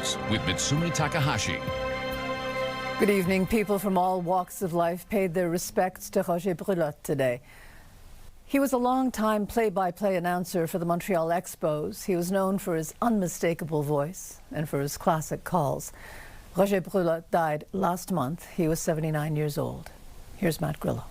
News with Mitsumi Takahashi. Good evening. People from all walks of life paid their respects to Rodger Brulotte today. He was a long-time play-by-play announcer for the Montreal Expos. He was known for his unmistakable voice and for his classic calls. Rodger Brulotte died last month. He was 79 years old. Here's Matt Grillo.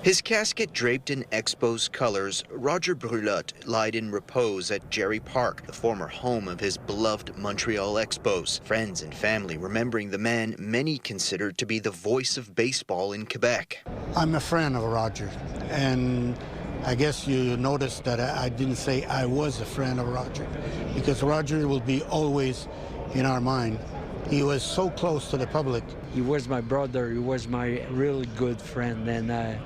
His casket draped in Expos colors, Rodger Brulotte lied in repose at Gerry Park, the former home of his beloved Montreal Expos. Friends and family remembering the man many considered to be the voice of baseball in Quebec. I'm a friend of Rodger, and I guess you noticed that I didn't say I was a friend of Rodger, because Rodger will be always in our mind. He was so close to the public. He was my brother. He was my really good friend, and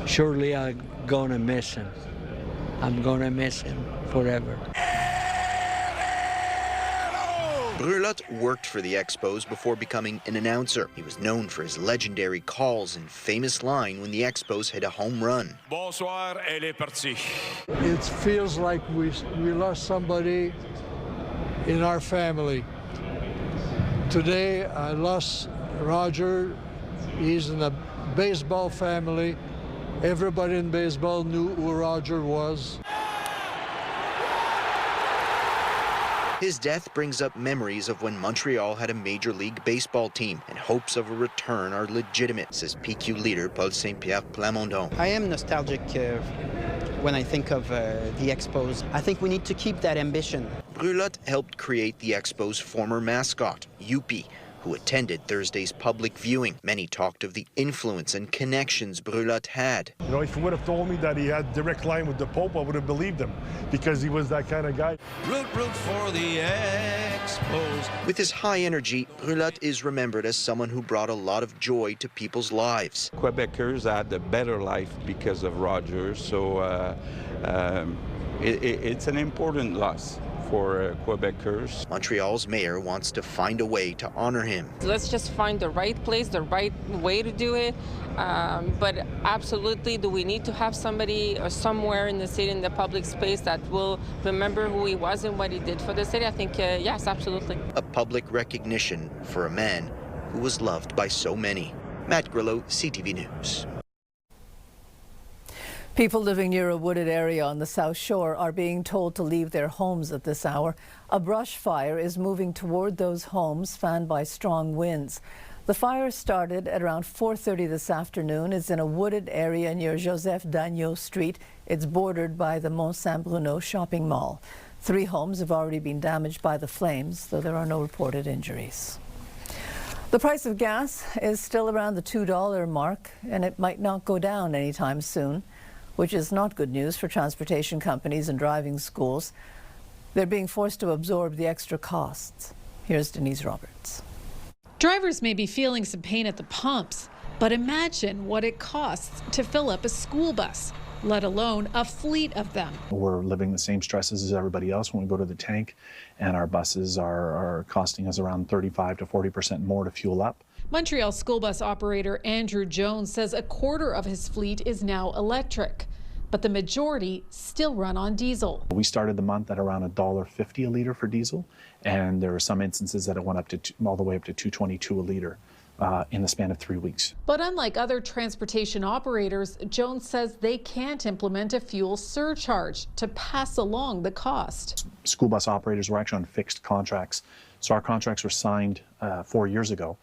surely I'm gonna miss him. I'm gonna miss him forever. Brulotte worked for the Expos before becoming an announcer. He was known for his legendary calls and famous line when the Expos hit a home run. Bonsoir, elle est partie. It feels like we lost somebody in our family. Today, I lost Rodger. He's in a baseball family. Everybody in baseball knew who Rodger was. His death brings up memories of when Montreal had a Major League Baseball team, and hopes of a return are legitimate, says PQ leader Paul Saint-Pierre Plamondon. I am nostalgic when I think of the Expos. I think we need to keep that ambition. Brulotte helped create the Expos' former mascot, Youpi, who attended Thursday's public viewing. Many talked of the influence and connections Brulotte had. You know, if he would have told me that he had direct line with the Pope, I would have believed him, because he was that kind of guy. Root for the Expos. With his high energy, Brulotte is remembered as someone who brought a lot of joy to people's lives. Quebecers had a better life because of Rodger, so it's an important loss for Quebecers. Montreal's mayor wants to find a way to honor him. Let's just find the right place, the right way to do it. But absolutely, do we need to have somebody or somewhere in the city, in the public space, that will remember who he was and what he did for the city? I think, yes, absolutely. A public recognition for a man who was loved by so many. Matt Grillo, CTV News. People living near a wooded area on the Southshore are being told to leave their homes at this hour. A brush fire is moving toward those homes, fanned by strong winds. The fire started at around 4:30 this afternoon. It's in a wooded area near Joseph Dagneau Street. It's bordered by the Mont Saint-Bruno shopping mall. 3 homes have already been damaged by the flames, though there are no reported injuries. The price of gas is still around the $2 mark, and it might not go down anytime soon, which is not good news for transportation companies and driving schools. They're being forced to absorb the extra costs. Here's Denise Roberts. Drivers may be feeling some pain at the pumps, but imagine what it costs to fill up a school bus, let alone a fleet of them. We're living the same stresses as everybody else when we go to the tank, and our buses are costing us around 35 to 40% more to fuel up. Montreal school bus operator Andrew Jones says a quarter of his fleet is now electric, but the majority still run on diesel. We started the month at around $1.50 a liter for diesel, and there are some instances that it went up to all the way up to $2.22 a liter in the span of 3 weeks. But unlike other transportation operators, Jones says they can't implement a fuel surcharge to pass along the cost. School bus operators were actually on fixed contracts, so our contracts were signed 4 years ago.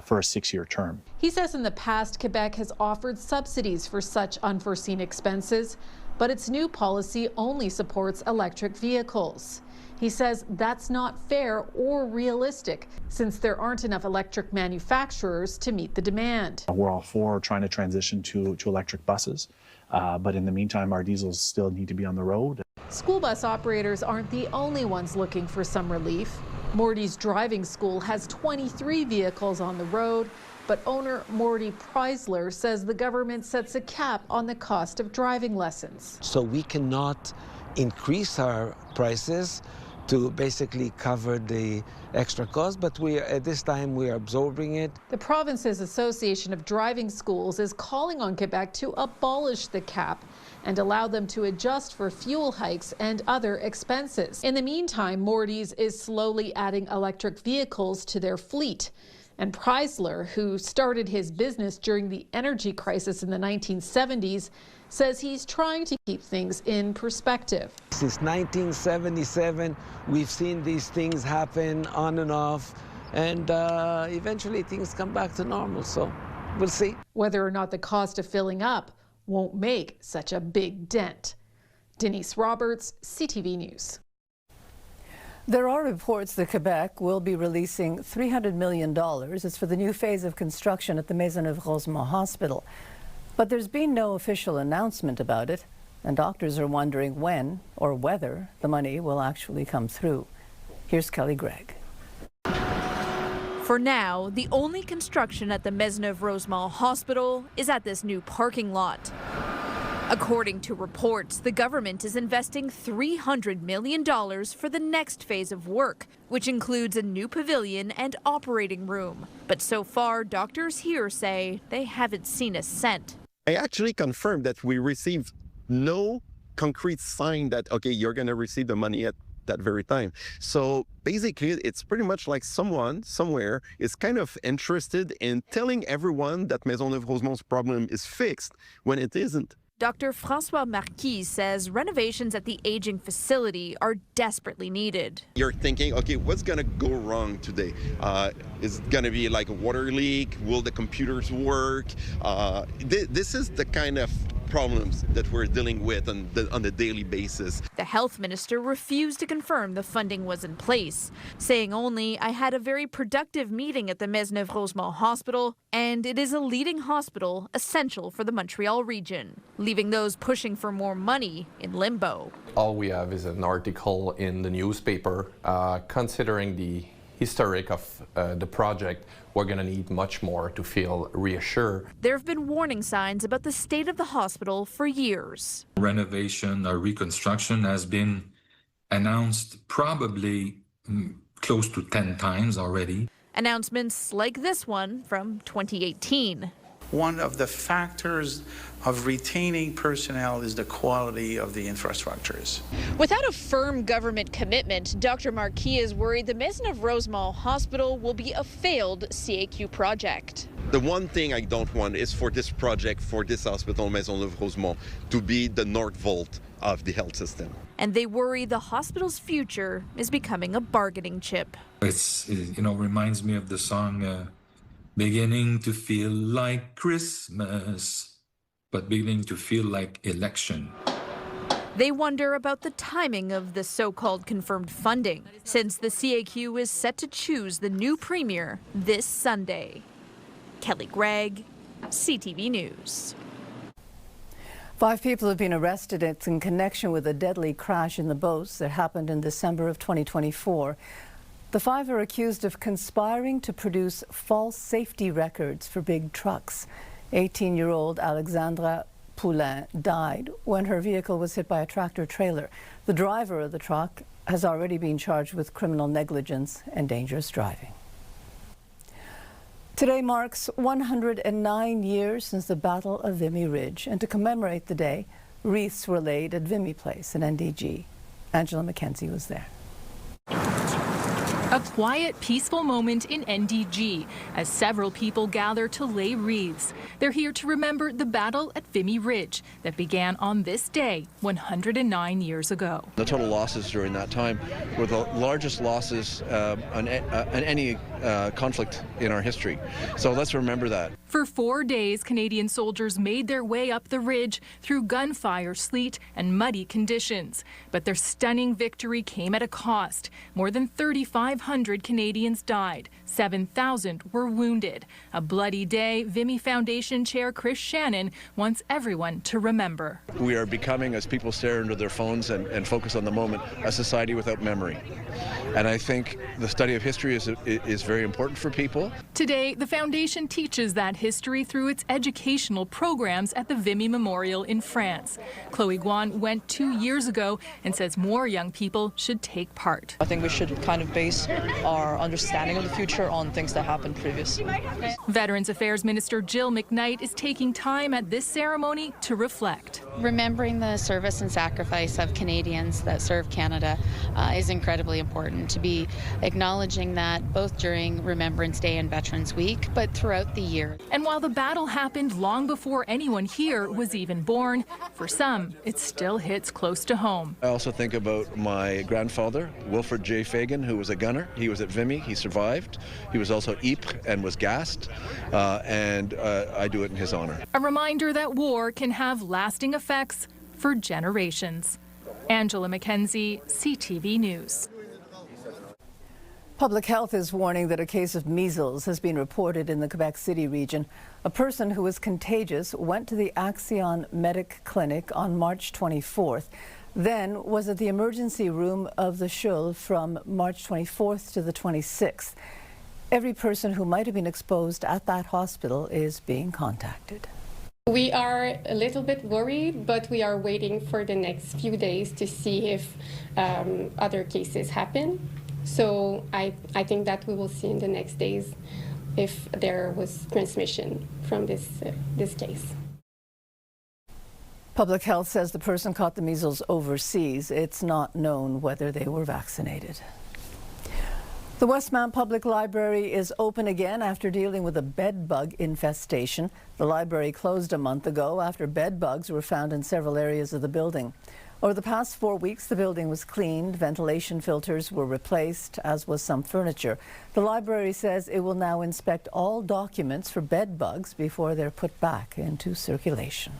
For a 6-year term. He says in the past, Quebec has offered subsidies for such unforeseen expenses, but its new policy only supports electric vehicles. He says that's not fair or realistic, since there aren't enough electric manufacturers to meet the demand. We're all for trying to transition to electric buses, but in the meantime, our diesels still need to be on the road. School bus operators aren't the only ones looking for some relief. Morty's driving school has 23 vehicles on the road, but owner Morty Preisler says the government sets a cap on the cost of driving lessons. So we cannot increase our prices to basically cover the extra cost, but at this time we are absorbing it. The province's Association of Driving Schools is calling on Quebec to abolish the cap and allow them to adjust for fuel hikes and other expenses. In the meantime, Morty's is slowly adding electric vehicles to their fleet. And Preisler, who started his business during the energy crisis in the 1970s, says he's trying to keep things in perspective. Since 1977, we've seen these things happen on and off, and eventually things come back to normal, so we'll see. Whether or not the cost of filling up won't make such a big dent. Denise Roberts, CTV News. There are reports that Quebec will be releasing $300 million. It's for the new phase of construction at the Maisonneuve-Rosemont Hospital. But there's been no official announcement about it, and doctors are wondering when or whether the money will actually come through. Here's Kelly Gregg. For now, the only construction at the Maisonneuve-Rosemont Hospital is at this new parking lot. According to reports, the government is investing $300 million for the next phase of work, which includes a new pavilion and operating room. But so far, doctors here say they haven't seen a cent. I actually confirmed that we received no concrete sign that, okay, you're going to receive the money at that very time. So basically, it's pretty much like someone somewhere is kind of interested in telling everyone that Maisonneuve-Rosemont's problem is fixed when it isn't. Dr. François Marquis says renovations at the aging facility are desperately needed. You're thinking, okay, what's going to go wrong today? Is it going to be like a water leak? Will the computers work? This is the kind of problems that we're dealing with on the daily basis. The health minister refused to confirm the funding was in place, saying only, "I had a very productive meeting at the Maisonneuve-Rosemont Hospital, and it is a leading hospital essential for the Montreal region," leaving those pushing for more money in limbo. All we have is an article in the newspaper considering the historic of the project. We're going to need much more to feel reassured. There have been warning signs about the state of the hospital for years. Renovation or reconstruction has been announced probably close to 10 times already. Announcements like this one from 2018. One of the factors of retaining personnel is the quality of the infrastructures. Without a firm government commitment, Dr. Marquis is worried the Maisonneuve-Rosemont Hospital will be a failed CAQ project. The one thing I don't want is for this project, for this hospital, Maisonneuve-Rosemont, to be the North Vault of the health system. And they worry the hospital's future is becoming a bargaining chip. It reminds me of the song, beginning to feel like Christmas, but beginning to feel like election. They wonder about the timing of the so-called confirmed funding, since the CAQ is set to choose the new premier this Sunday. Kelly Gregg, CTV News. 5 people have been arrested in connection with a deadly crash in the Beauce that happened in December of 2024. The 5 are accused of conspiring to produce false safety records for big trucks. 18-year-old Alexandra Poulin died when her vehicle was hit by a tractor-trailer. The driver of the truck has already been charged with criminal negligence and dangerous driving. Today marks 109 years since the Battle of Vimy Ridge, and to commemorate the day, wreaths were laid at Vimy Place in NDG. Angela McKenzie was there. A quiet, peaceful moment in NDG as several people gather to lay wreaths. They're here to remember the battle at Vimy Ridge that began on this day 109 years ago. The total losses during that time were the largest losses on any conflict in our history. So let's remember that. For 4 days, Canadian soldiers made their way up the ridge through gunfire, sleet, and muddy conditions. But their stunning victory came at a cost. More than 3,500 500 Canadians died. 7,000 were wounded. A bloody day, Vimy Foundation Chair Chris Shannon wants everyone to remember. We are becoming, as people stare into their phones and focus on the moment, a society without memory. And I think the study of history is very important for people. Today, the foundation teaches that history through its educational programs at the Vimy Memorial in France. Chloe Guan went 2 years ago and says more young people should take part. I think we should kind of base our understanding of the future on things that happened previously. Veterans Affairs Minister Jill McKnight is taking time at this ceremony to reflect. Remembering the service and sacrifice of Canadians that serve Canada is incredibly important, to be acknowledging that both during Remembrance Day and Veterans Week, but throughout the year. And while the battle happened long before anyone here was even born, for some, it still hits close to home. I also think about my grandfather, Wilfred J. Fagan, who was a gunner. He was at Vimy. He survived. He was also at Ypres and was gassed, and I do it in his honor. A reminder that war can have lasting effects for generations. Angela McKenzie, CTV News. Public Health is warning that a case of measles has been reported in the Quebec City region. A person who was contagious went to the Axion Medic Clinic on March 24th, then was at the emergency room of the CHUL from March 24th to the 26th. Every person who might have been exposed at that hospital is being contacted. We are a little bit worried, but we are waiting for the next few days to see if other cases happen. So I think that we will see in the next days if there was transmission from this case. Public Health says the person caught the measles overseas. It's not known whether they were vaccinated. The Westmount Public Library is open again after dealing with a bed bug infestation. The library closed a month ago after bed bugs were found in several areas of the building. Over the past 4 weeks, the building was cleaned, ventilation filters were replaced, as was some furniture. The library says it will now inspect all documents for bed bugs before they're put back into circulation.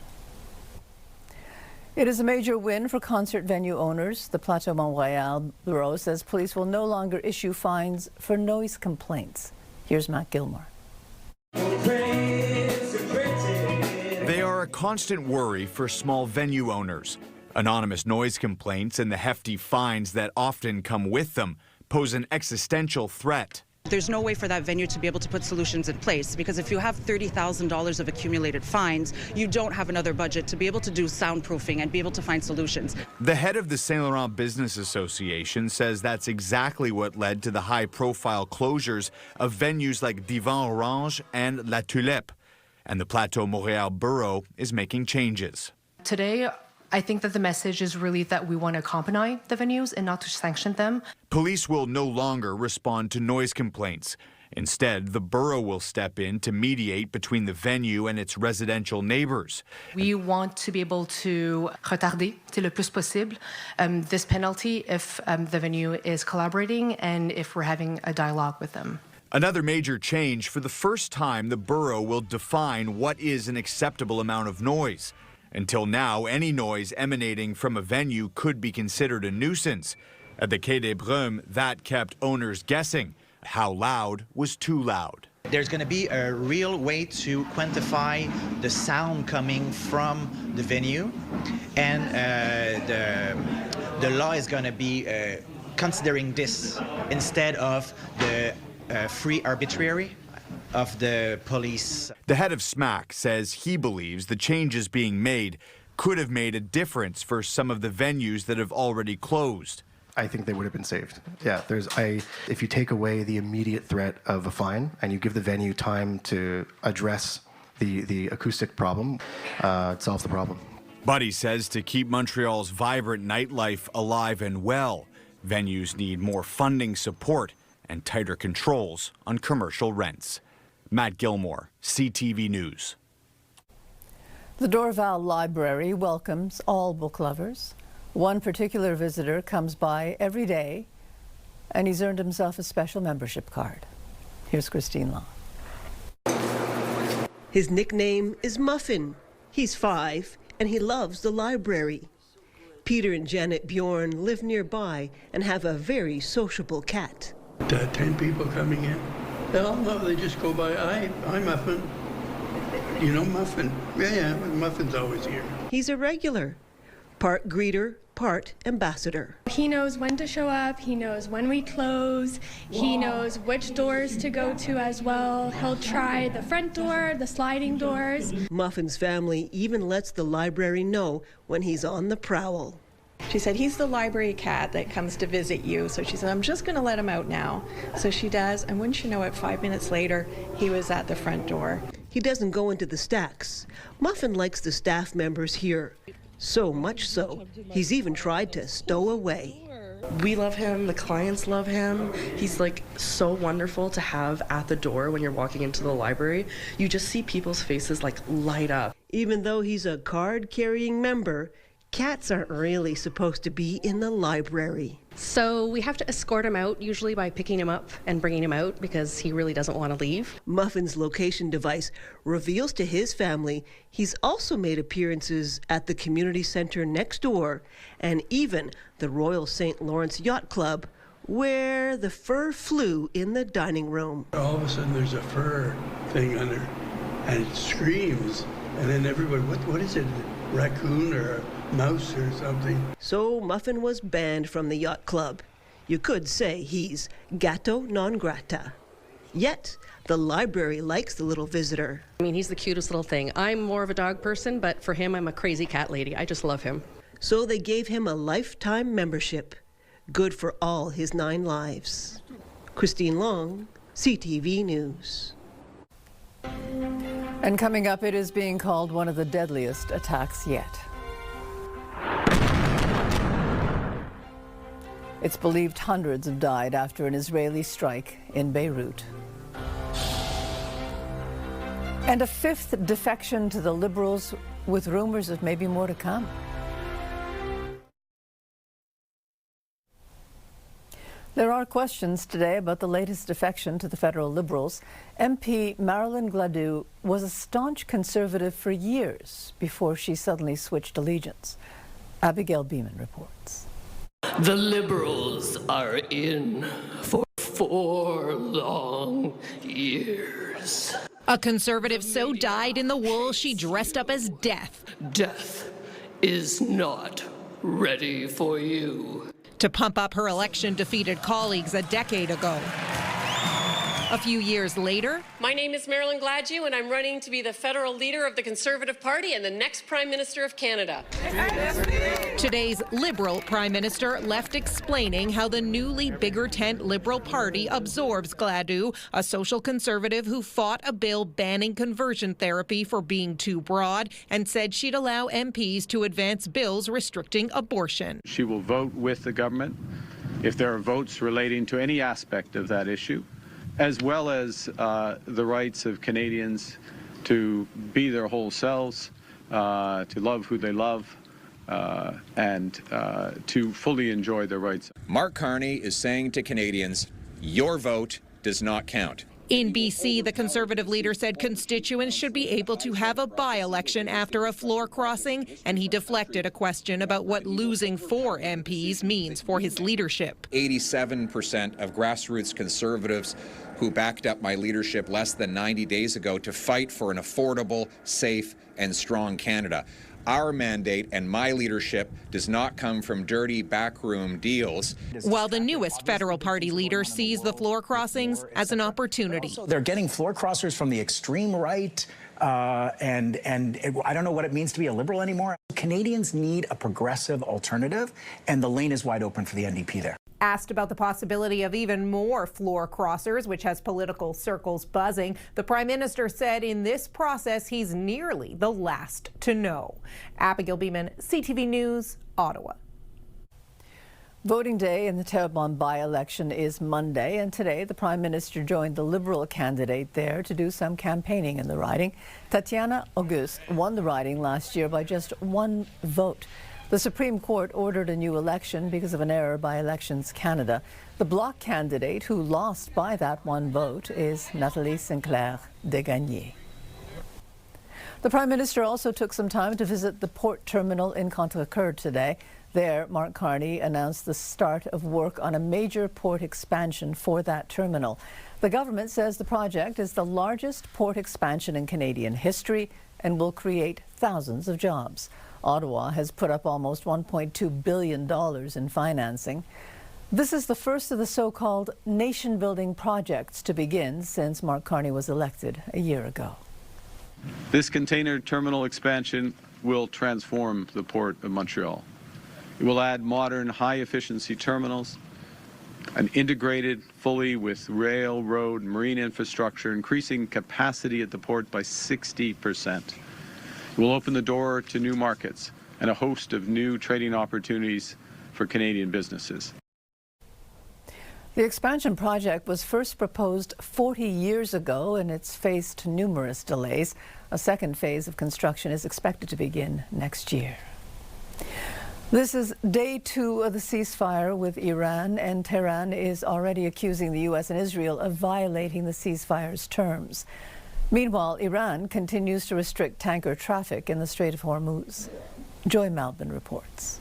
It is a major win for concert venue owners. The Plateau Montreal Bureau says police will no longer issue fines for noise complaints. Here's Matt Gilmore. They are a constant worry for small venue owners. Anonymous noise complaints and the hefty fines that often come with them pose an existential threat. There's no way for that venue to be able to put solutions in place, because if you have $30,000 of accumulated fines, you don't have another budget to be able to do soundproofing and be able to find solutions. The head of the Saint Laurent Business Association says that's exactly what led to the high-profile closures of venues like Divan Orange and La Tulipe. And the Plateau Montreal Bureau is making changes. Today, I think that the message is really that we want to accompany the venues and not to sanction them. Police will no longer respond to noise complaints. Instead, the borough will step in to mediate between the venue and its residential neighbors. We want to be able to retarder le plus possible this penalty if the venue is collaborating and if we're having a dialogue with them. Another major change: for the first time, the borough will define what is an acceptable amount of noise. Until now, any noise emanating from a venue could be considered a nuisance. At the Quai des Brumes, that kept owners guessing. How loud was too loud? There's going to be a real way to quantify the sound coming from the venue, and the law is going to be considering this instead of the free arbitrary of the police. The head of SMAC says he believes the changes being made could have made a difference for some of the venues that have already closed. I think they would have been saved. Yeah, if you take away the immediate threat of a fine and you give the venue time to address the acoustic problem, it solves the problem. Buddy says to keep Montreal's vibrant nightlife alive and well, venues need more funding support and tighter controls on commercial rents. Matt Gilmore, CTV News. The Dorval Library welcomes all book lovers. One particular visitor comes by every day, and he's earned himself a special membership card. Here's Christine Long. His nickname is Muffin. He's 5, and he loves the library. Peter and Janet Bjorn live nearby and have a very sociable cat. 10 people coming in. Oh, no, they just go by, hi, Muffin. You know Muffin? Yeah, Muffin's always here. He's a regular, part greeter, part ambassador. He knows when to show up, he knows when we close, he knows which doors to go to as well. He'll try the front door, the sliding doors. Muffin's family even lets the library know when he's on the prowl. She said, he's the library cat that comes to visit you. So she said, I'm just going to let him out now. So she does, and wouldn't you know it, 5 minutes later, he was at the front door. He doesn't go into the stacks. Muffin likes the staff members here. So much so, he's even tried to stow away. We love him, the clients love him. He's like so wonderful to have at the door when you're walking into the library. You just see people's faces like light up. Even though he's a card-carrying member, cats aren't really supposed to be in the library. So we have to escort him out, usually by picking him up and bringing him out because he really doesn't want to leave. Muffin's location device reveals to his family he's also made appearances at the community center next door and even the Royal St. Lawrence Yacht Club, where the fur flew in the dining room. All of a sudden there's a fur thing under, and it screams, and then everybody, what is it, a raccoon or a mouse or something? So Muffin was banned from the yacht club. You could say he's gatto non grata. Yet, the library likes the little visitor. I mean, he's the cutest little thing. I'm more of a dog person, but for him, I'm a crazy cat lady. I just love him. So they gave him a lifetime membership, good for all his 9 lives. Christine Long, CTV News. And coming up, it is being called one of the deadliest attacks yet. It's believed hundreds have died after an Israeli strike in Beirut. And a 5th defection to the Liberals, with rumors of maybe more to come. There are questions today about the latest defection to the federal Liberals. MP Marilyn Gladu was a staunch Conservative for years before she suddenly switched allegiance. Abigail Beeman reports. The Liberals are in for 4 long years. A Conservative so dyed in the wool she dressed up as Death. Death is not ready for you. To pump up her election-defeated colleagues a decade ago. A few years later, my name is Marilyn Gladu, and I'm running to be the federal leader of the Conservative Party and the next Prime Minister of Canada. Today's Liberal Prime Minister left explaining how the newly bigger tent Liberal Party absorbs Gladu, a social conservative who fought a bill banning conversion therapy for being too broad and said she'd allow MPs to advance bills restricting abortion. She will vote with the government if there are votes relating to any aspect of that issue, as well as the rights of Canadians to be their whole selves, to love who they love, and to fully enjoy their rights. Mark Carney is saying to Canadians, your vote does not count. In BC, the Conservative leader said constituents should be able to have a by-election after a floor crossing, and he deflected a question about what losing 4 MPs means for his leadership. 87% of grassroots Conservatives who backed up my leadership less than 90 days ago to fight for an affordable, safe, and strong Canada. Our mandate and my leadership does not come from dirty backroom deals. While the newest federal party leader sees the floor crossings as an opportunity. They're getting floor crossers from the extreme right, and I don't know what it means to be a Liberal anymore. Canadians need a progressive alternative, and the lane is wide open for the NDP there. Asked about the possibility of even more floor crossers, which has political circles buzzing, the Prime Minister said in this process he's nearly the last to know. Abigail Beeman, CTV News, Ottawa. Voting day in the Terrebonne by-election is Monday, and today the Prime Minister joined the Liberal candidate there to do some campaigning in the riding. Tatiana Auguste won the riding last year by just 1 vote. The Supreme Court ordered a new election because of an error by Elections Canada. The Bloc candidate who lost by that 1 vote is Nathalie Sinclair Desgagnés. The Prime Minister also took some time to visit the port terminal in Contrecoeur today. There, Mark Carney announced the start of work on a major port expansion for that terminal. The government says the project is the largest port expansion in Canadian history and will create thousands of jobs. Ottawa has put up almost $1.2 billion in financing. This is the first of the so-called nation-building projects to begin since Mark Carney was elected a year ago. This container terminal expansion will transform the Port of Montreal. It will add modern, high-efficiency terminals, an integrated fully with rail, road, marine infrastructure, increasing capacity at the port by 60%. It will open the door to new markets and a host of new trading opportunities for Canadian businesses. The expansion project was first proposed 40 years ago, and it's faced numerous delays. A second phase of construction is expected to begin next year. This is day 2 of the ceasefire with Iran, and Tehran is already accusing the U.S. and Israel of violating the ceasefire's terms. Meanwhile, Iran continues to restrict tanker traffic in the Strait of Hormuz. Joy Malbin reports.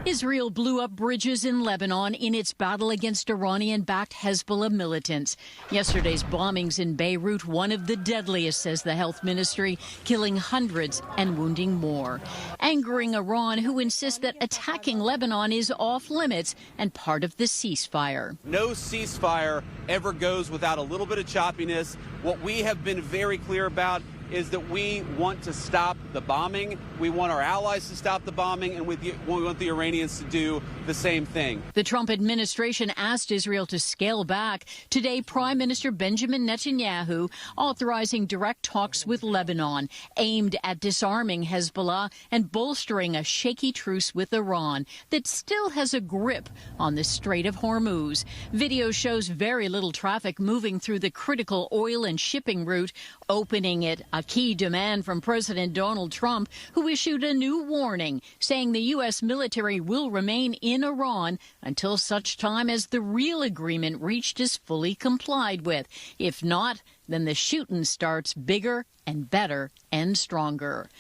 Israel blew up bridges in Lebanon in its battle against Iranian-backed Hezbollah militants. Yesterday's bombings in Beirut, one of the deadliest, says the health ministry, killing hundreds and wounding more. Angering Iran, who insists that attacking Lebanon is off limits and part of the ceasefire. No ceasefire ever goes without a little bit of choppiness. What we have been very clear about is that we want to stop the bombing. We want our allies to stop the bombing, and we want the Iranians to do the same thing. The Trump administration asked Israel to scale back. Today, Prime Minister Benjamin Netanyahu authorizing direct talks with Lebanon aimed at disarming Hezbollah and bolstering a shaky truce with Iran that still has a grip on the Strait of Hormuz. Video shows very little traffic moving through the critical oil and shipping route, opening it a key demand from President Donald Trump, who issued a new warning saying the U.S. military will remain in Iran until such time as the real agreement reached is fully complied with. If not, then the shooting starts bigger and better and stronger.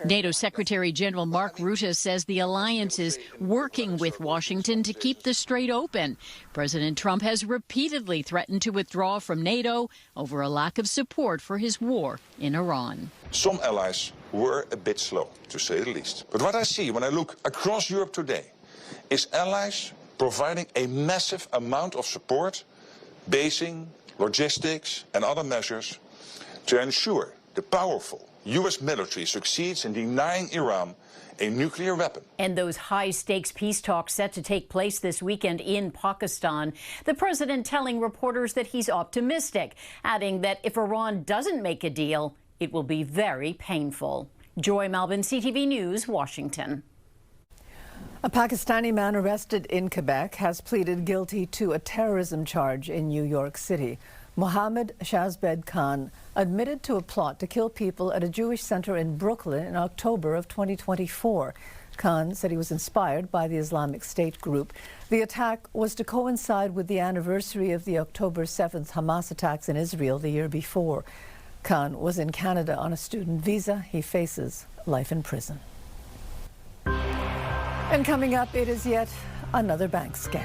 NATO Secretary General Mark Rutte says the alliance is working with Washington to keep the strait open. President Trump has repeatedly threatened to withdraw from NATO over a lack of support for his war in Iran. Some allies were a bit slow, to say the least. But what I see when I look across Europe today is allies providing a massive amount of support, basing, logistics and other measures to ensure the powerful U.S. military succeeds in denying Iran a nuclear weapon. And those high-stakes peace talks set to take place this weekend in Pakistan. The president telling reporters that he's optimistic, adding that if Iran doesn't make a deal, it will be very painful. Joy Malbin, CTV News, Washington. A Pakistani man arrested in Quebec has pleaded guilty to a terrorism charge in New York City. Mohammed Shahzad Khan admitted to a plot to kill people at a Jewish center in Brooklyn in October of 2024. Khan said he was inspired by the Islamic State group. The attack was to coincide with the anniversary of the October 7th Hamas attacks in Israel the year before. Khan was in Canada on a student visa. He faces life in prison. And coming up, it is yet another bank scam.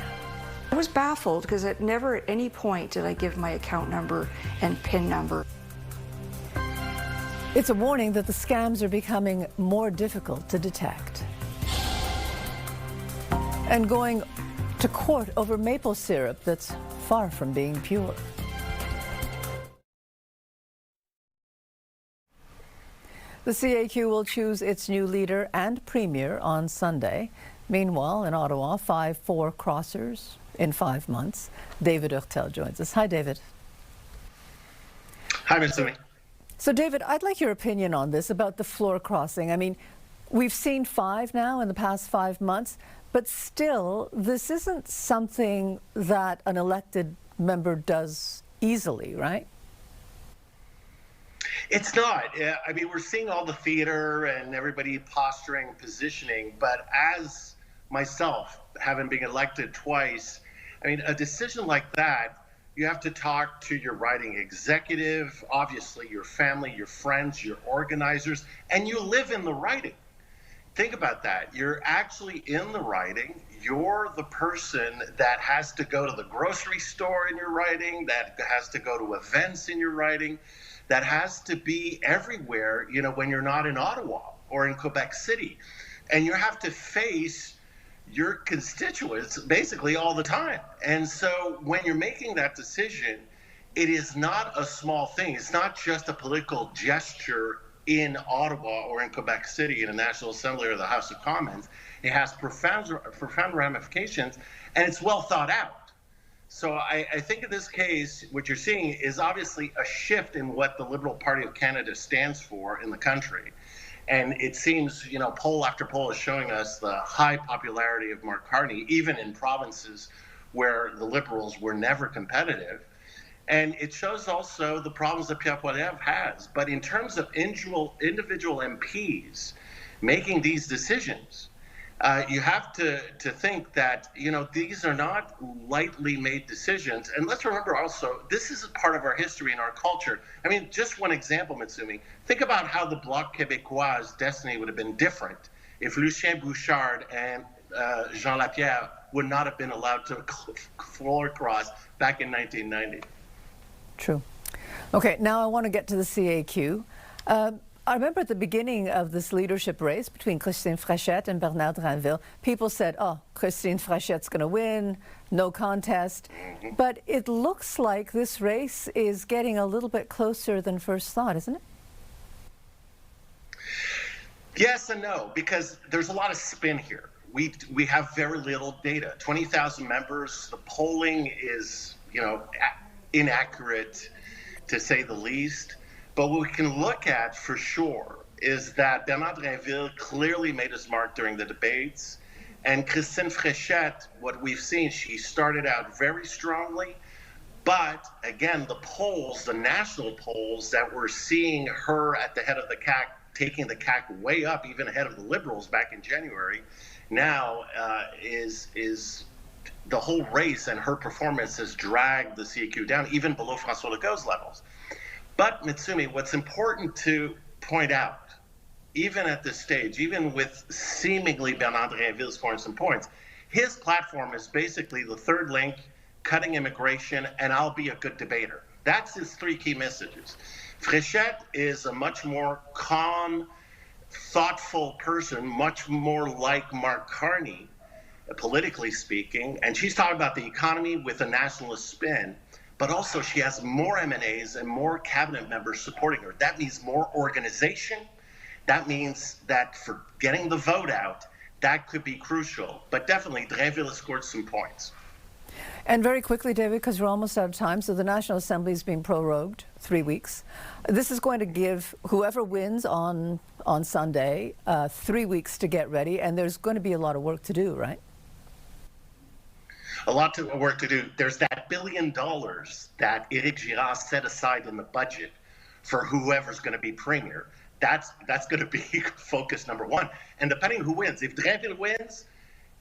I was baffled because at never at any point did I give my account number and PIN number. It's a warning that the scams are becoming more difficult to detect. And going to court over maple syrup that's far from being pure. The CAQ will choose its new leader and premier on Sunday. Meanwhile, in Ottawa, 5-4 crossers in 5 months. David Urtel joins us. Hi, David. Hi, Ms. Sumi. So, David, I'd like your opinion on this, about the floor crossing. I mean, we've seen 5 now in the past 5 months, but still, this isn't something that an elected member does easily, right? It's not. I mean, we're seeing all the theater and everybody posturing, positioning, but as myself, having been elected twice, I mean, a decision like that, you have to talk to your riding executive, obviously your family, your friends, your organizers, and you live in the riding. think about that. You're actually in the riding. You're the person that has to go to the grocery store in your riding, that has to go to events in your riding, that has to be everywhere, you know, when you're not in Ottawa or in Quebec City. And you have to face your constituents basically all the time. And so when you're making that decision, it is not a small thing. It's not just a political gesture in Ottawa or in Quebec City in the National Assembly or the House of Commons. It has profound ramifications, and it's well thought out. So I think in this case, what you're seeing is obviously a shift in what the Liberal Party of Canada stands for in the country. And it seems, you know, poll after poll is showing us the high popularity of Mark Carney, even in provinces where the Liberals were never competitive. And it shows also the problems that Pierre Poilievre has. But in terms of individual MPs making these decisions, you have to think that, you know, these are not lightly made decisions. And let's remember also, this is a part of our history and our culture. I mean, just one example, Mitsumi. Think about how the Bloc Québécois' destiny would have been different if Lucien Bouchard and Jean Lapierre would not have been allowed to floor cross back in 1990. True. Okay, now I want to get to the CAQ. I remember at the beginning of this leadership race between Christine Fréchette and Bernard Drinville, people said, oh, Christine Fréchette's going to win, no contest. But it looks like this race is getting a little bit closer than first thought, isn't it? Yes and no, because there's a lot of spin here. We have very little data. 20,000 members, the polling is, you know, inaccurate to say the least. But what we can look at for sure is that Bernard Drinville clearly made his mark during the debates. And Christine Fréchette, what we've seen, she started out very strongly. But again, the polls, the national polls that we're seeing her at the head of the CAQ, taking the CAQ way up, even ahead of the Liberals back in January, now is the whole race and her performance has dragged the CQ down, even below François Legault's levels. But Mitsumi, what's important to point out, even at this stage, even with seemingly Bernard Drinville scoring some points, his platform is basically the third link, cutting immigration, and I'll be a good debater. That's his three key messages. Fréchette is a much more calm, thoughtful person, much more like Mark Carney, politically speaking, and she's talking about the economy with a nationalist spin. But also she has more M&As and more cabinet members supporting her. That means more organization. That means that for getting the vote out, that could be crucial. But definitely, Drinville has scored some points. And very quickly, David, because we're almost out of time, so the National Assembly is being prorogued 3 weeks. This is going to give whoever wins on Sunday 3 weeks to get ready, and there's going to be a lot of work to do, right? A lot of work to do. There's that $1 billion that Éric Girard set aside in the budget for whoever's going to be premier. That's going to be focus number one. And depending who wins, if Drinville wins,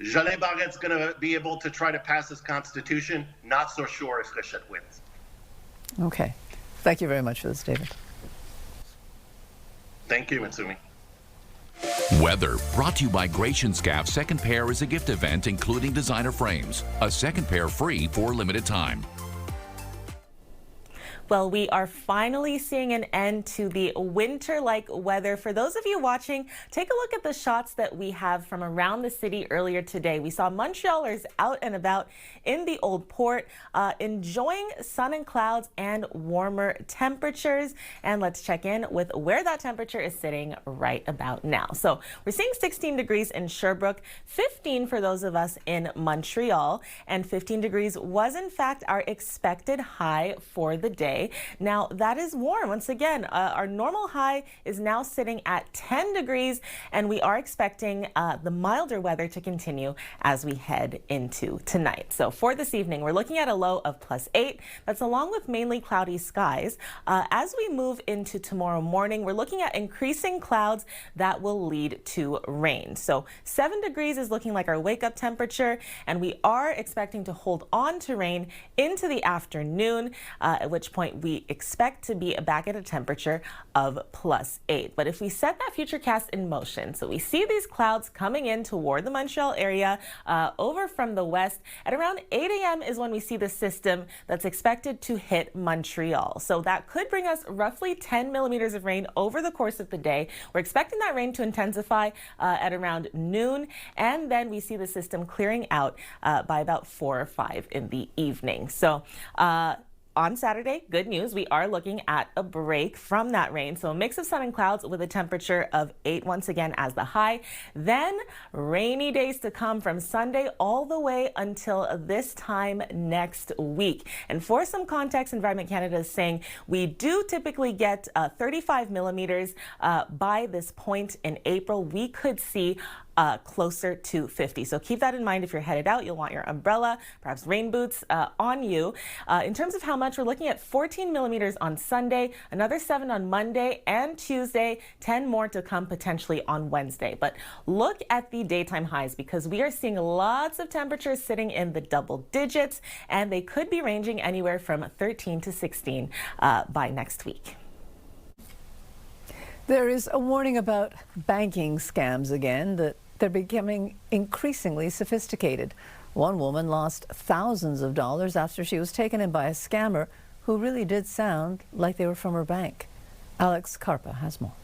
Jolin Barret's going to be able to try to pass his constitution. Not so sure if Fréchette wins. Okay. Thank you very much for this, David. Thank you, Mitsumi. Weather brought to you by Gratian Scaff. Second pair is a gift event including designer frames. A second pair free for a limited time. Well, we are finally seeing an end to the winter-like weather. For those of you watching, take a look at the shots that we have from around the city earlier today. We saw Montrealers out and about in the Old Port, enjoying sun and clouds and warmer temperatures. And let's check in with where that temperature is sitting right about now. So we're seeing 16 degrees in Sherbrooke, 15 for those of us in Montreal, and 15 degrees was in fact our expected high for the day. Now that is warm. Once again, our normal high is now sitting at 10 degrees, and we are expecting the milder weather to continue as we head into tonight. So for this evening, we're looking at a low of +8. That's along with mainly cloudy skies. As we move into tomorrow morning, we're looking at increasing clouds that will lead to rain. So 7 degrees is looking like our wake-up temperature, and we are expecting to hold on to rain into the afternoon, at which point point, we expect to be back at a temperature of +8. But if we set that futurecast in motion, so we see these clouds coming in toward the Montreal area over from the west, at around 8 a.m. is when we see the system that's expected to hit Montreal. So that could bring us roughly 10 millimeters of rain over the course of the day. We're expecting that rain to intensify at around noon, and then we see the system clearing out by about 4 or 5 in the evening. So on Saturday, good news, we are looking at a break from that rain. So a mix of sun and clouds with a temperature of 8 once again as the high. Then rainy days to come from Sunday all the way until this time next week. And for some context, Environment Canada is saying we do typically get 35 millimeters by this point in April. We could see closer to 50. So keep that in mind. If you're headed out, you'll want your umbrella, perhaps rain boots on you. In terms of how much, we're looking at 14 millimeters on Sunday, another 7 on Monday and Tuesday, 10 more to come potentially on Wednesday. But look at the daytime highs, because we are seeing lots of temperatures sitting in the double digits, and they could be ranging anywhere from 13 to 16 by next week. There is a warning about banking scams again, that they're becoming increasingly sophisticated. One woman lost thousands of dollars after she was taken in by a scammer who really did sound like they were from her bank. Alex Carpa has more.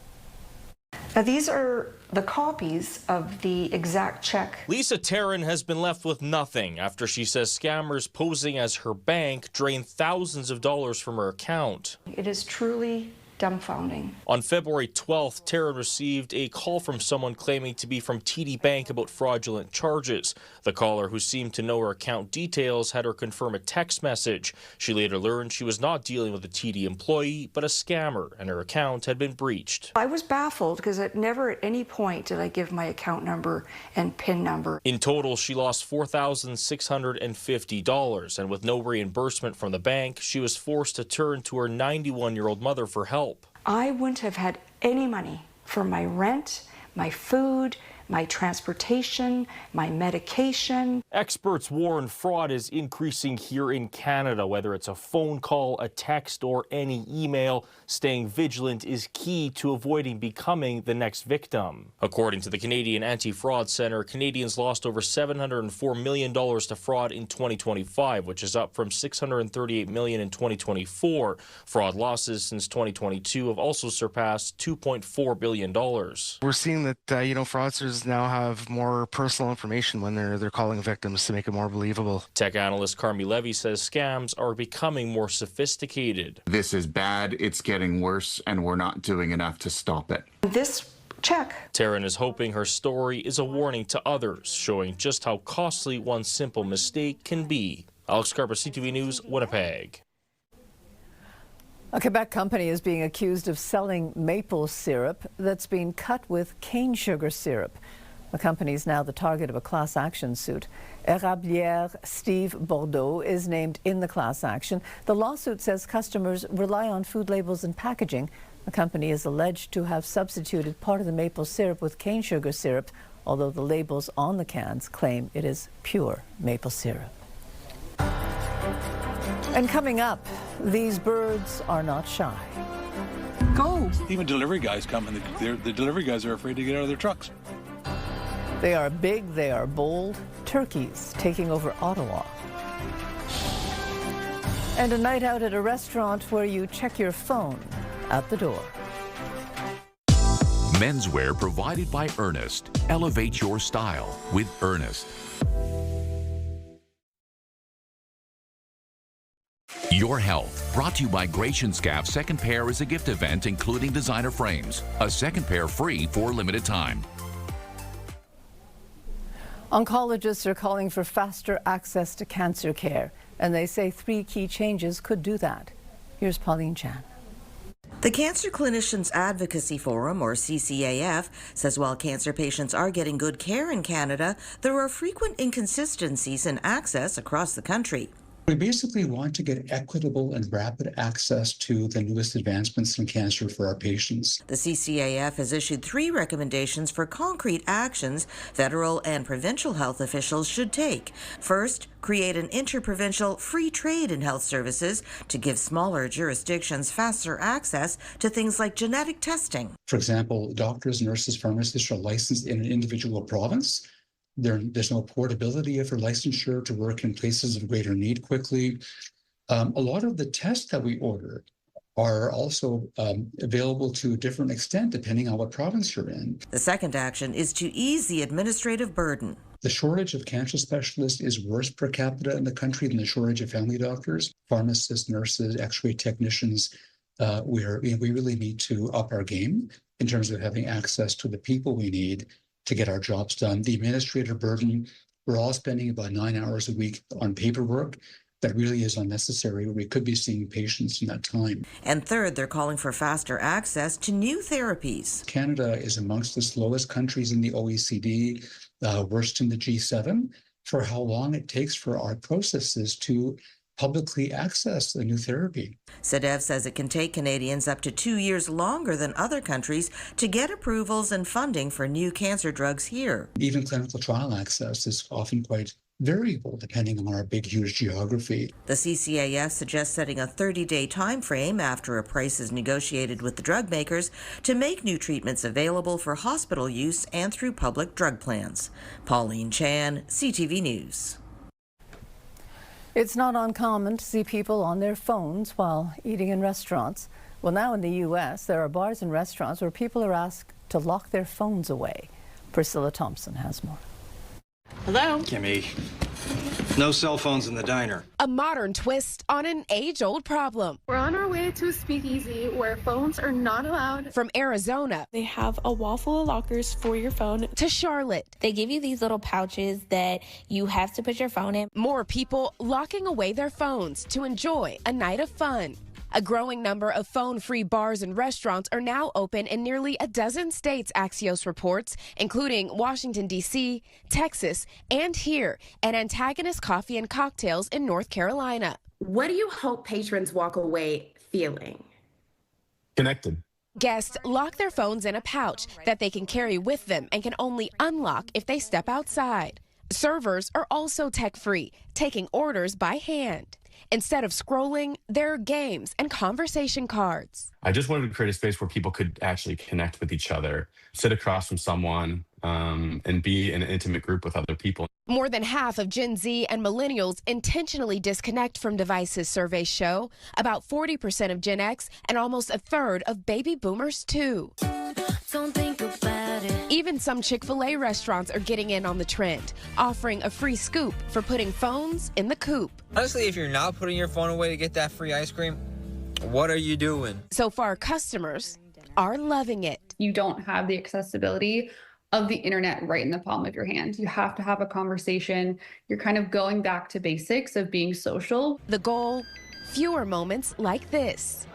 Now, these are the copies of the exact check. Lisa Taryn has been left with nothing after she says scammers posing as her bank drained thousands of dollars from her account. It is truly dumbfounding. On February 12th, Taryn received a call from someone claiming to be from TD Bank about fraudulent charges. The caller, who seemed to know her account details, had her confirm a text message. She later learned she was not dealing with a TD employee, but a scammer, and her account had been breached. I was baffled because never at any point did I give my account number and PIN number. In total, she lost $4,650, and with no reimbursement from the bank, she was forced to turn to her 91-year-old mother for help. I wouldn't have had any money for my rent, my food, my transportation, my medication. Experts warn fraud is increasing here in Canada. Whether it's a phone call, a text, or any email, staying vigilant is key to avoiding becoming the next victim. According to the Canadian Anti-Fraud Centre, Canadians lost over $704 million to fraud in 2025, which is up from $638 million in 2024. Fraud losses since 2022 have also surpassed $2.4 billion. We're seeing that, fraudsters now have more personal information when they're calling victims to make it more believable. Tech analyst Carmi Levy says scams are becoming more sophisticated. This is bad, it's getting worse, and we're not doing enough to stop it. This check. Taryn is hoping her story is a warning to others, showing just how costly one simple mistake can be. Alex Carpa, CTV News, Winnipeg. A Quebec company is being accused of selling maple syrup that's been cut with cane sugar syrup. The company is now the target of a class action suit. Érablière Steve Bordeaux is named in the class action. The lawsuit says customers rely on food labels and packaging. The company is alleged to have substituted part of the maple syrup with cane sugar syrup, although the labels on the cans claim it is pure maple syrup. And coming up, these birds are not shy. Go! Even delivery guys come, and the delivery guys are afraid to get out of their trucks. They are big, they are bold. Turkeys taking over Ottawa. And a night out at a restaurant where you check your phone at the door. Menswear provided by Ernest. Elevate your style with Ernest. Your Health, brought to you by Gratianscap's second pair is a gift event including designer frames. A second pair free for a limited time. Oncologists are calling for faster access to cancer care, and they say 3 key changes could do that. Here's Pauline Chan. The Cancer Clinicians Advocacy Forum, or CCAF, says while cancer patients are getting good care in Canada, there are frequent inconsistencies in access across the country. We basically want to get equitable and rapid access to the newest advancements in cancer for our patients. The CCAF has issued 3 recommendations for concrete actions federal and provincial health officials should take. First, create an interprovincial free trade in health services to give smaller jurisdictions faster access to things like genetic testing. For example, doctors, nurses, pharmacists are licensed in an individual province. There's no portability of their licensure to work in places of greater need quickly. A lot of the tests that we order are also available to a different extent depending on what province you're in. The second action is to ease the administrative burden. The shortage of cancer specialists is worse per capita in the country than the shortage of family doctors, pharmacists, nurses, x-ray technicians. We really need to up our game in terms of having access to the people we need to get our jobs done. The administrative burden, we're all spending about 9 hours a week on paperwork that really is unnecessary. We could be seeing patients in that time. And third, they're calling for faster access to new therapies. Canada is amongst the slowest countries in the OECD, worst in the G7, for how long it takes for our processes to publicly access a new therapy. CTV says it can take Canadians up to 2 years longer than other countries to get approvals and funding for new cancer drugs here. Even clinical trial access is often quite variable depending on our big, huge geography. The CCAF suggests setting a 30-day time frame after a price is negotiated with the drug makers to make new treatments available for hospital use and through public drug plans. Pauline Chan, CTV News. It's not uncommon to see people on their phones while eating in restaurants. Well, now in the U.S., there are bars and restaurants where people are asked to lock their phones away. Priscilla Thompson has more. Hello? Kimmy, no cell phones in the diner. A modern twist on an age-old problem. We're on our way to a speakeasy where phones are not allowed. From Arizona, they have a wall full of lockers for your phone. To Charlotte, they give you these little pouches that you have to put your phone in. More people locking away their phones to enjoy a night of fun. A growing number of phone-free bars and restaurants are now open in nearly a dozen states, Axios reports, including Washington, D.C., Texas, and here at Antagonist Coffee and Cocktails in North Carolina. What do you hope patrons walk away feeling? Connected. Guests lock their phones in a pouch that they can carry with them and can only unlock if they step outside. Servers are also tech-free, taking orders by hand. Instead of scrolling, there are games and conversation cards. I just wanted to create a space where people could actually connect with each other, sit across from someone, and be in an intimate group with other people. More than half of Gen Z and millennials intentionally disconnect from devices, surveys show. About 40% of Gen X and almost a third of baby boomers, too. Don't think about it. Even some Chick-fil-A restaurants are getting in on the trend, offering a free scoop for putting phones in the coop. Honestly, if you're not putting your phone away to get that free ice cream, what are you doing? So far, customers are loving it. You don't have the accessibility of the internet right in the palm of your hand. You have to have a conversation. You're kind of going back to basics of being social. The goal, fewer moments like this.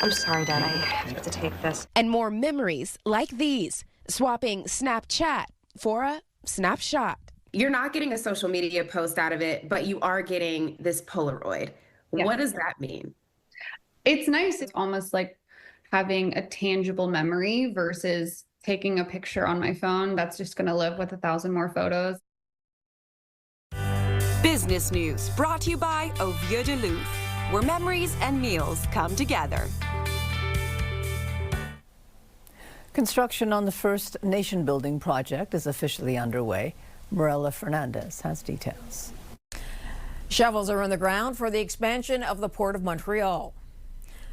I'm sorry, Dad, I have to take this. And more memories like these, swapping Snapchat for a snapshot. You're not getting a social media post out of it, but you are getting this Polaroid. Yeah. What does that mean? It's nice. It's almost like having a tangible memory versus taking a picture on my phone that's just going to live with 1,000 more photos. Business news brought to you by Ovia Duluth, where memories and meals come together. Construction on the first nation-building project is officially underway. Morella Fernandez has details. Shovels are in the ground for the expansion of the Port of Montreal.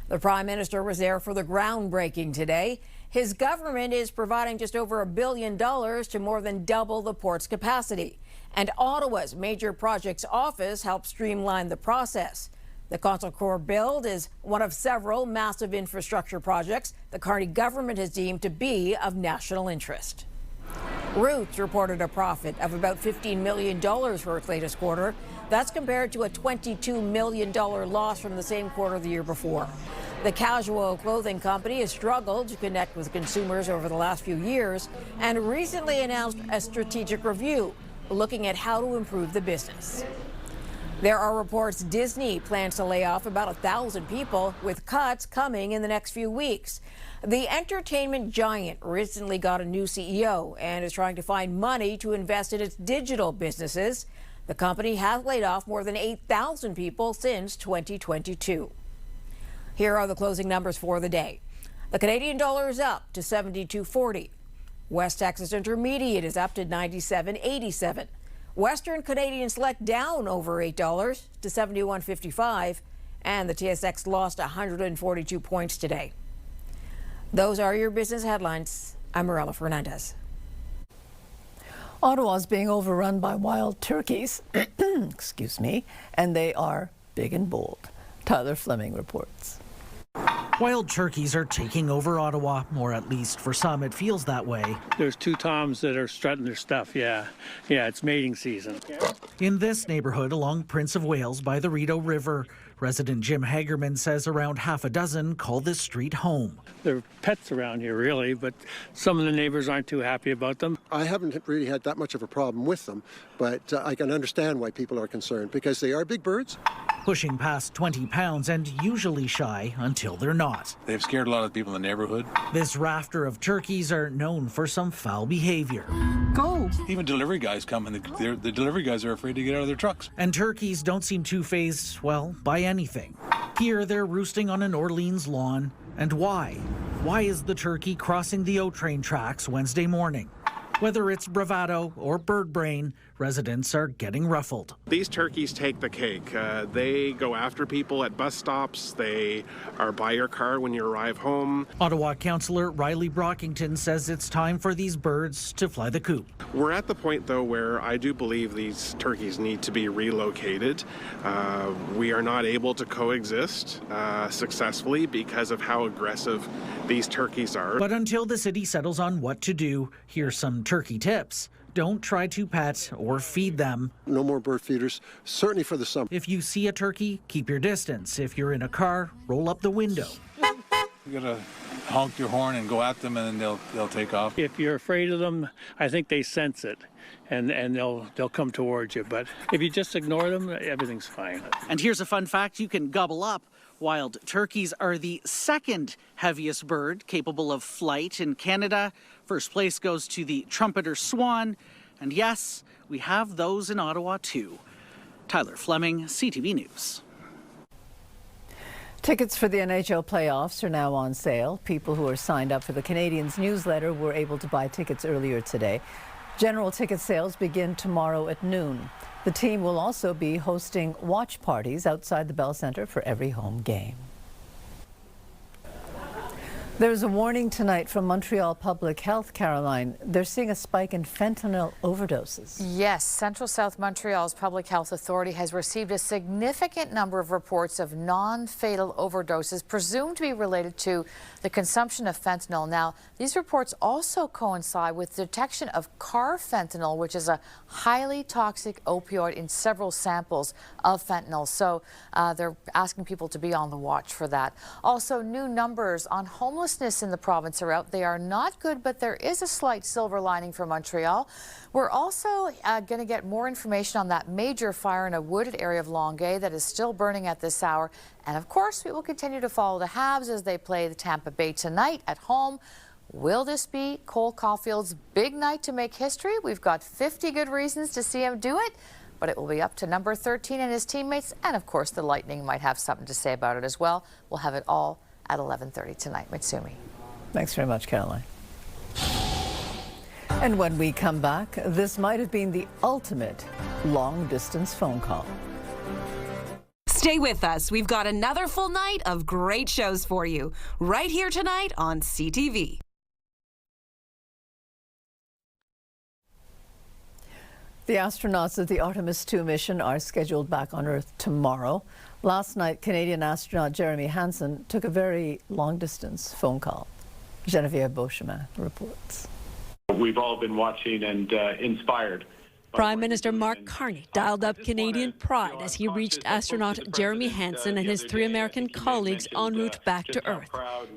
The Prime Minister was there for the groundbreaking today. His government is providing just over $1 billion to more than double the port's capacity. And Ottawa's Major Projects Office helped streamline the process. The Console Corps build is one of several massive infrastructure projects the Carney government has deemed to be of national interest. Roots reported a profit of about $15 million for its latest quarter. That's compared to a $22 million loss from the same quarter the year before. The casual clothing company has struggled to connect with consumers over the last few years and recently announced a strategic review looking at how to improve the business. There are reports Disney plans to lay off about 1,000 people, with cuts coming in the next few weeks. The entertainment giant recently got a new CEO and is trying to find money to invest in its digital businesses. The company has laid off more than 8,000 people since 2022. Here are the closing numbers for the day. The Canadian dollar is up to 72.40. West Texas Intermediate is up to 97.87. Western Canadian Select down over $8 to 71.55, and the TSX lost 142 points today. Those are your business headlines. I'm Morella Fernandez. Ottawa is being overrun by wild turkeys, excuse me, and they are big and bold. Tyler Fleming reports. Wild turkeys are taking over Ottawa, or at least for some it feels that way. There's two toms that are strutting their stuff, yeah, it's mating season. In this neighborhood along Prince of Wales by the Rideau River, resident Jim Hagerman says around half a dozen call this street home. There are pets around here, really, but some of the neighbors aren't too happy about them. I haven't really had that much of a problem with them, but I can understand why people are concerned, because they are big birds. Pushing past 20 pounds and usually shy until they're not. They've scared a lot of people in the neighborhood. This rafter of turkeys are known for some foul behavior. Go! Even delivery guys come, and the delivery guys are afraid to get out of their trucks. And turkeys don't seem too fazed, well, by anything. Here they're roosting on an Orleans lawn. And why? Why is the turkey crossing the O-train tracks Wednesday morning? Whether it's bravado or bird brain, residents are getting ruffled. These turkeys take the cake. They go after people at bus stops. They are by your car when you arrive home. Ottawa Councillor Riley Brockington says it's time for these birds to fly the coop. We're at the point, though, where I do believe these turkeys need to be relocated. We are not able to coexist successfully because of how aggressive these turkeys are. But until the city settles on what to do, here's some turkey tips. Don't try to pet or feed them. No more bird feeders, certainly for the summer. If you see a turkey, keep your distance. If you're in a car, roll up the window. You gotta honk your horn and go at them, and then they'll take off. If you're afraid of them, I think they sense it, and they'll come towards you. But if you just ignore them, everything's fine. And here's a fun fact you can gobble up. Wild turkeys are the second heaviest bird capable of flight in Canada. First place goes to the trumpeter swan. And yes, we have those in Ottawa too. Tyler Fleming, CTV News. Tickets for the NHL playoffs are now on sale. People who are signed up for the Canadiens newsletter were able to buy tickets earlier today. General ticket sales begin tomorrow at noon. The team will also be hosting watch parties outside the Bell Centre for every home game. There's a warning tonight from Montreal Public Health, Caroline. They're seeing a spike in fentanyl overdoses. Yes, Central South Montreal's Public Health Authority has received a significant number of reports of non-fatal overdoses presumed to be related to the consumption of fentanyl. Now, these reports also coincide with detection of carfentanil, which is a highly toxic opioid in several samples of fentanyl. So they're asking people to be on the watch for that. Also, new numbers on homelessness in the province are out. They are not good, but there is a slight silver lining for Montreal. We're also going to get more information on that major fire in a wooded area of Longueuil that is still burning at this hour. And of course, we will continue to follow the Habs as they play the Tampa Bay tonight at home. Will this be Cole Caulfield's big night to make history? We've got 50 good reasons to see him do it, but it will be up to number 13 and his teammates. And of course, the Lightning might have something to say about it as well. We'll have it all at 11:30 tonight. Mitsumi. Thanks very much, Caroline. And when we come back, this might have been the ultimate long-distance phone call. Stay with us. We've got another full night of great shows for you right here tonight on CTV. The astronauts of the Artemis 2 mission are scheduled back on Earth tomorrow. Last night, Canadian astronaut Jeremy Hansen took a very long-distance phone call. Geneviève Beauchemin reports. We've all been watching and inspired Prime Minister Mark Carney dialed up Canadian pride as he reached astronaut Jeremy Hansen and his 3 American colleaagues en route back to Earth.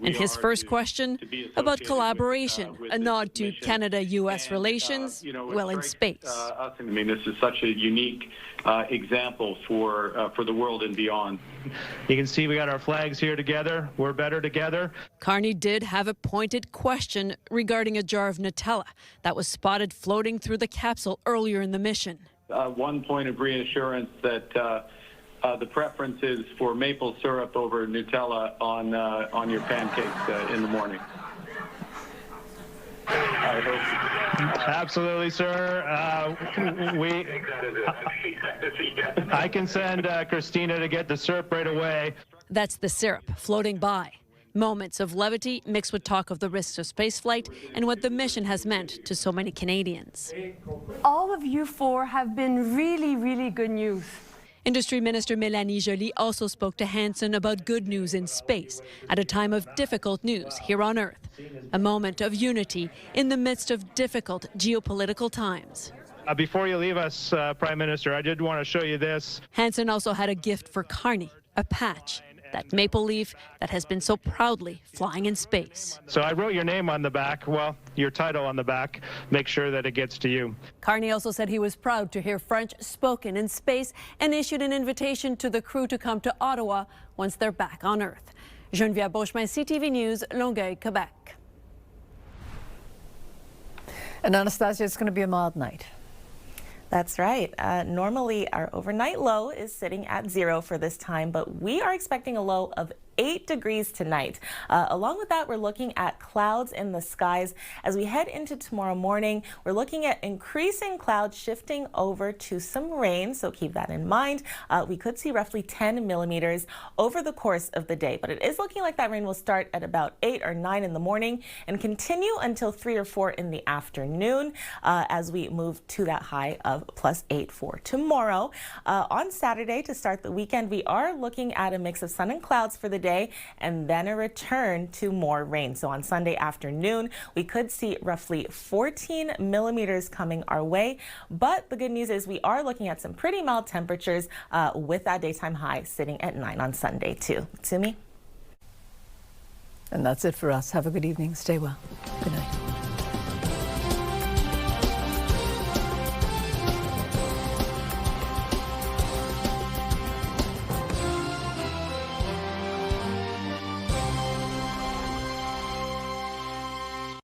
And his first question about collaboration, a nod to Canada-U.S. relations, well, in space. I mean, this is such a unique example for the world and beyond. You can see we got our flags here together. We're better together. Carney did have a pointed question regarding a jar of Nutella that was spotted floating through the capsule earlier in the mission. One point of reassurance that the preference is for maple syrup over Nutella on your pancakes in the morning. I hope. Absolutely, sir. I can send Christina to get the syrup right away. That's the syrup floating by. Moments of levity mixed with talk of the risks of spaceflight and what the mission has meant to so many Canadians. All of you 4 have been really, really good news. Industry Minister Mélanie Joly also spoke to Hansen about good news in space at a time of difficult news here on Earth. A moment of unity in the midst of difficult geopolitical times. Before you leave us, Prime Minister, I did want to show you this. Hansen also had a gift for Carney, a patch, that maple leaf that has been so proudly flying in space. So I wrote your name on the back, well, your title on the back. Make sure that it gets to you. Carney also said he was proud to hear French spoken in space and issued an invitation to the crew to come to Ottawa once they're back on Earth. Geneviève Beauchemin, CTV News, Longueuil, Quebec. And Anastasia, it's going to be a mild night. That's right. Normally, our overnight low is sitting at 0 for this time, but we are expecting a low of 8 degrees tonight. Along with that, we're looking at clouds in the skies. As we head into tomorrow morning, we're looking at increasing clouds shifting over to some rain, so keep that in mind. We could see roughly 10 millimeters over the course of the day, but it is looking like that rain will start at about 8 or 9 in the morning and continue until 3 or 4 in the afternoon as we move to that high of +8 for tomorrow. On Saturday, to start the weekend, we are looking at a mix of sun and clouds for the day and then a return to more rain. So on Sunday afternoon, we could see roughly 14 millimeters coming our way. But the good news is we are looking at some pretty mild temperatures with that daytime high sitting at 9 on Sunday too. Sumi? And that's it for us. Have a good evening. Stay well. Good night.